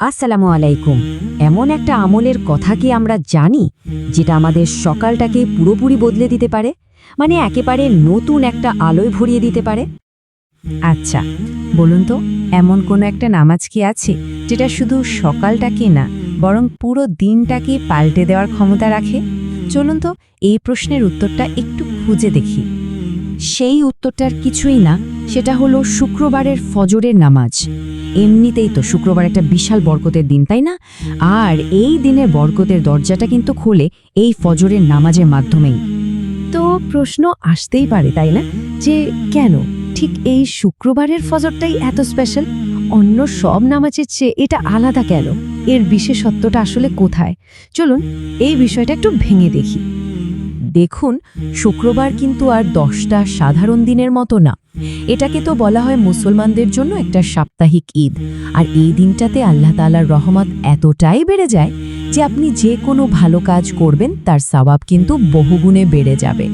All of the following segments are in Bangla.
আসসালামু আলাইকুম। এমন একটা আমলের কথা কি আমরা জানি যেটা আমাদের সকালটাকে পুরোপুরি বদলে দিতে পারে, মানে একেবারে নতুন একটা আলোয় ভরিয়ে দিতে পারে? আচ্ছা, বলুন তো, এমন কোনো একটা নামাজ কি আছে যেটা শুধু সকালটাকে না, বরং পুরো দিনটাকে পাল্টে দেওয়ার ক্ষমতা রাখে? চলুন তো এই প্রশ্নের উত্তরটা একটু খুঁজে দেখি। সেই উত্তরটার কিছুই না, সেটা হলো শুক্রবারের ফজরের নামাজ। এমনিতেই তো শুক্রবার একটা বিশাল বরকতের দিন, তাই না? আর এই দিনের বরকতের দরজাটা কিন্তু খোলে এই ফজরের নামাজের মাধ্যমেই। তো প্রশ্ন আসতেই পারে, তাই না, যে কেন ঠিক এই শুক্রবারের ফজরটাই এত স্পেশাল? অন্য সব নামাজের চেয়ে এটা আলাদা কেন? এর বিশেষত্বটা আসলে কোথায়? চলুন এই বিষয়টা একটু ভেঙে দেখি। দেখুন, শুক্রবার কিন্তু আর 10টা সাধারণ দিনের মতো না। এটাকে তো বলা হয় মুসলমানদের জন্য একটা সাপ্তাহিক ঈদ। আর এই দিনটাতে আল্লাহ তাআলার রহমত এতটাই বেড়ে যায় যে আপনি যে কোনো ভালো কাজ করবেন তার সওয়াব কিন্তু বহুগুণে বেড়ে যাবে।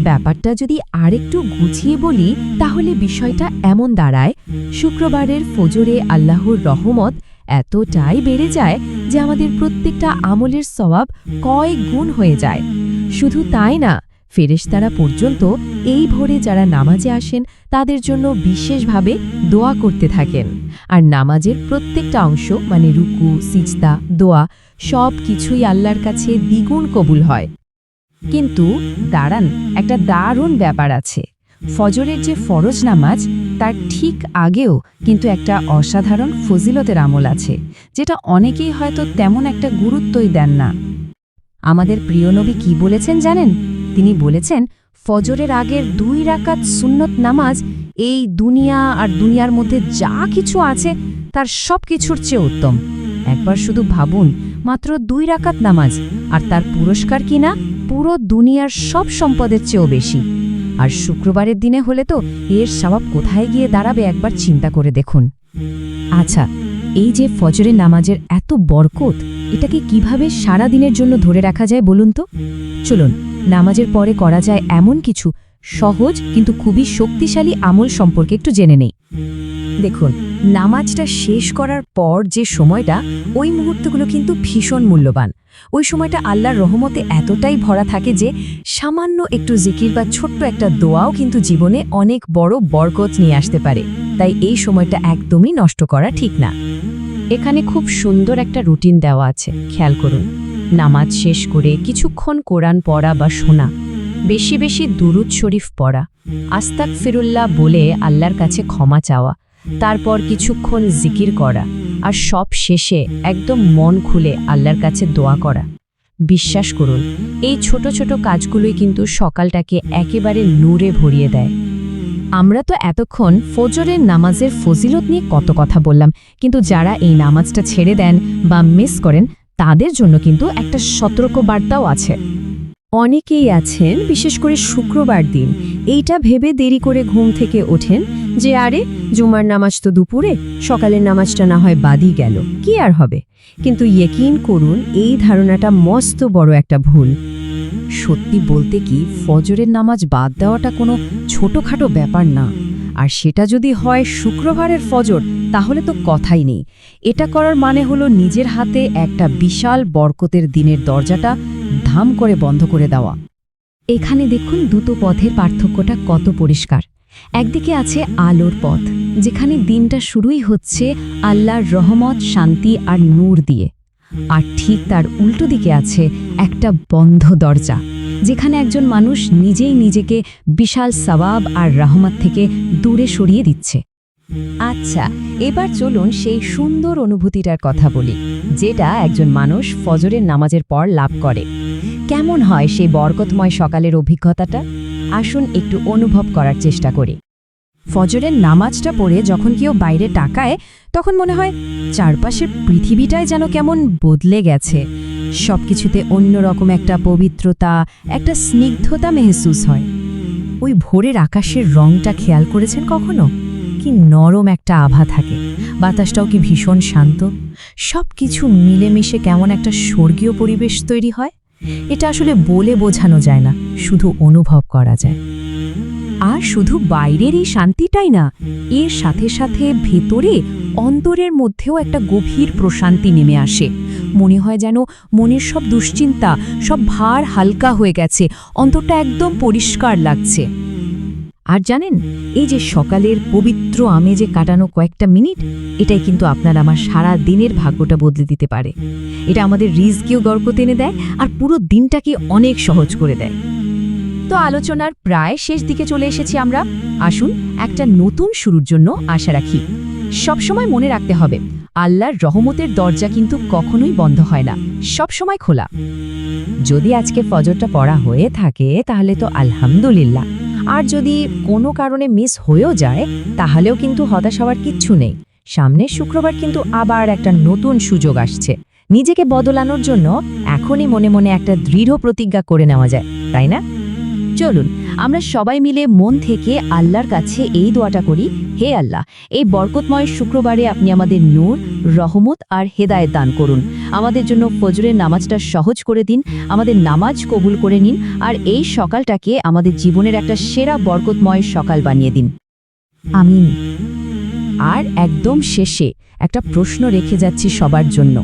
ব্যাপারটা যদি আরেকটু গুছিয়ে বলি, তাহলে বিষয়টা এমন দাঁড়ায়, শুক্রবারের ফজরে আল্লাহর রহমত এতটাই বেড়ে যায় যে আমাদের প্রত্যেকটা আমলের সওয়াব কয়েক গুণ হয়ে যায়। শুধু তাই না, ফেরেশতারা পর্যন্ত এই ভোরে যারা নামাজে আসেন তাদের জন্য বিশেষভাবে দোয়া করতে থাকেন। আর নামাজের প্রত্যেকটা অংশ, মানে রুকু, সিজদা, দোয়া, সব কিছুই আল্লাহর কাছে দ্বিগুণ কবুল হয়। কিন্তু দাঁড়ান, একটা দারুণ ব্যাপার আছে। ফজরের যে ফরজ নামাজ, তার ঠিক আগেও কিন্তু একটা অসাধারণ ফজিলতের আমল আছে, যেটা অনেকেই হয়তো তেমন একটা গুরুত্বই দেন না। আমাদের প্রিয় নবী কি বলেছেন জানেন? তিনি বলেছেন, ফজরের আগের 2 রাকাত সুন্নত নামাজ এই দুনিয়া আর দুনিয়ার মধ্যে যা কিছু আছে তার সব কিছুর চেয়ে উত্তম। একবার শুধু ভাবুন, মাত্র 2 রাকাত নামাজ, আর তার পুরস্কার কিনা পুরো দুনিয়ার সব সম্পদের চেয়েও বেশি। আর শুক্রবারের দিনে হলে তো এর সওয়াব কোথায় গিয়ে দাঁড়াবে একবার চিন্তা করে দেখুন। আচ্ছা, এই যে ফজরের নামাজের এত বরকত, এটাকে কিভাবে সারা দিনের জন্য ধরে রাখা যায় বলুন তো? চলুন নামাজের পরে করা যায় এমন কিছু সহজ কিন্তু খুবই শক্তিশালী আমল সম্পর্কে একটু জেনে নেই। দেখুন, নামাজটা শেষ করার পর যে সময়টা, ওই মুহূর্তগুলো কিন্তু ভীষণ মূল্যবান। ওই সময়টা আল্লাহর রহমতে এতটাই ভরা থাকে যে সামান্য একটু জিকির বা ছোট্ট একটা দোয়াও কিন্তু জীবনে অনেক বড় বরকত নিয়ে আসতে পারে। তাই এই সময়টা একদমই নষ্ট করা ঠিক না। এখানে খুব সুন্দর একটা রুটিন দেওয়া আছে, খেয়াল করুন। নামাজ শেষ করে কিছুক্ষণ কোরআন পড়া বা শোনা, বেশি বেশি দুরুদ শরীফ পড়া, আস্তাগফিরুল্লাহ বলে আল্লাহর কাছে ক্ষমা চাওয়া, তারপর কিছুক্ষণ জিকির করা, আর সব শেষে একদম মন খুলে আল্লাহর কাছে দোয়া করা। বিশ্বাস করুন, এই ছোট ছোট কাজগুলোই কিন্তু সকালটাকে একেবারে নূরে ভরিয়ে দেয়। আমরা তো এতক্ষণ ফজরের নামাজের ফজিলত নিয়ে কত কথা বললাম, কিন্তু যারা এই নামাজটা ছেড়ে দেন বা মিস করেন তাদের জন্য কিন্তু একটা সতর্ক বার্তাও আছে। অনেকেই আছেন, বিশেষ করে শুক্রবার দিন এইটা ভেবে দেরি করে ঘুম থেকে ওঠেন যে আরে জুমার নামাজ তো দুপুরে, সকালের নামাজটা না হয় বাদই গেল, কি আর হবে। কিন্তু ইয়কিন করুন, এই ধারণাটা মস্ত বড় একটা ভুল। সত্যি বলতে কি, ফজরের নামাজ বাদ দেওয়াটা কোনো ছোটখাটো ব্যাপার না। আর সেটা যদি হয় শুক্রবারের ফজর, তাহলে তো কথাই নেই। এটা করার মানে হলো নিজের হাতে একটা বিশাল বরকতের দিনের দরজাটা ধাম করে বন্ধ করে দেওয়া। এখানে দেখুন দুটো পথের পার্থক্যটা কত পরিষ্কার। একদিকে আছে আলোর পথ, যেখানে দিনটা শুরুই হচ্ছে আল্লাহর রহমত, শান্তি আর নূর দিয়ে। আর ঠিক তার উল্টো দিকে আছে একটা বন্ধ দরজা, যেখানে একজন মানুষ নিজেই নিজেকে বিশাল সওয়াব আর রহমত থেকে দূরে সরিয়ে দিচ্ছে। আচ্ছা, এবার চলুন সেই সুন্দর অনুভূতিটার কথা বলি, যেটা একজন মানুষ ফজরের নামাজের পর লাভ করে। কেমন হয় সেই বরকতময় সকালের অভিজ্ঞতাটা? আসুন একটু অনুভব করার চেষ্টা করি। ফজরের নামাজটা পড়ে যখন কেউ বাইরে তাকায়, তখন মনে হয় চারপাশের পৃথিবীটাই যেন কেমন বদলে গেছে। সবকিছুতে অন্যরকম একটা পবিত্রতা, একটা স্নিগ্ধতা মেহসুস হয়। ওই ভোরের আকাশের রংটা খেয়াল করেছেন কখনো? কি নরম একটা আভা থাকে, বাতাসটাও কি ভীষণ শান্ত। সব কিছু মিলেমিশে কেমন একটা স্বর্গীয় পরিবেশ তৈরি হয়। এটা আসলে বলে বোঝানো যায় না, শুধু অনুভব করা যায়। আর শুধু বাইরের এই শান্তিটাই না, এর সাথে সাথে ভেতরে অন্তরের মধ্যেও একটা গভীর প্রশান্তি নেমে আসে। মনে হয় যেন মনের সব দুশ্চিন্তা, সব ভার হালকা হয়ে গেছে, অন্তরটা একদম পরিষ্কার লাগছে। আর জানেন, এই যে সকালের পবিত্র আমেজে কাটানো কয়েকটা মিনিট, এটাই কিন্তু আপনার আমার সারা দিনের ভাগ্যটা বদলে দিতে পারে। এটা আমাদের রিজকেও বরকত এনে দেয় আর পুরো দিনটাকে অনেক সহজ করে দেয়। তো আলোচনার প্রায় শেষ দিকে চলে এসেছি আমরা। আসুন একটা নতুন শুরুর জন্য আশা রাখি। সবসময় মনে রাখতে হবে, আল্লাহর রহমতের দরজা কিন্তু কখনোই বন্ধ হয় না, সবসময় খোলা। যদি আজকে ফজরটা পড়া হয়ে থাকে তাহলে তো আলহামদুলিল্লাহ, আর যদি কোনো কারণে মিস হয়েও যায় তাহলেও কিন্তু হতাশ হওয়ার কিচ্ছু নেই। সামনের শুক্রবার কিন্তু আবার একটা নতুন সুযোগ আসছে। নিজেকে বদলানোর জন্য এখনই মনে মনে একটা দৃঢ় প্রতিজ্ঞা করে নেওয়া যায়, তাই না? চলুন আমরা সবাই মিলে মন থেকে আল্লাহর কাছে এই দোয়াটা করি, হে আল্লাহ, এই বরকতময় শুক্রবারে আপনি আমাদের নূর, রহমত আর হেদায়েত দান করুন। আমাদের জন্য ফজরের নামাজটা সহজ করে দিন, আমাদের নামাজ কবুল করে নিন, আর এই সকালটাকে আমাদের জীবনের একটা সেরা বরকতময় সকাল বানিয়ে দিন। আমিন। আর একদম শেষে একটা প্রশ্ন রেখে যাচ্ছি সবার জন্য।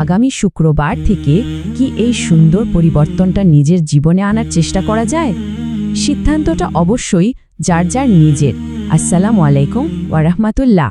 আগামী শুক্রবার থেকে কি এই সুন্দর পরিবর্তনটা নিজের জীবনে আনার চেষ্টা করা যায়? সিদ্ধান্তটা অবশ্যই যার যার নিজের। আসসালামু আলাইকুম ওয়া রাহমাতুল্লাহ।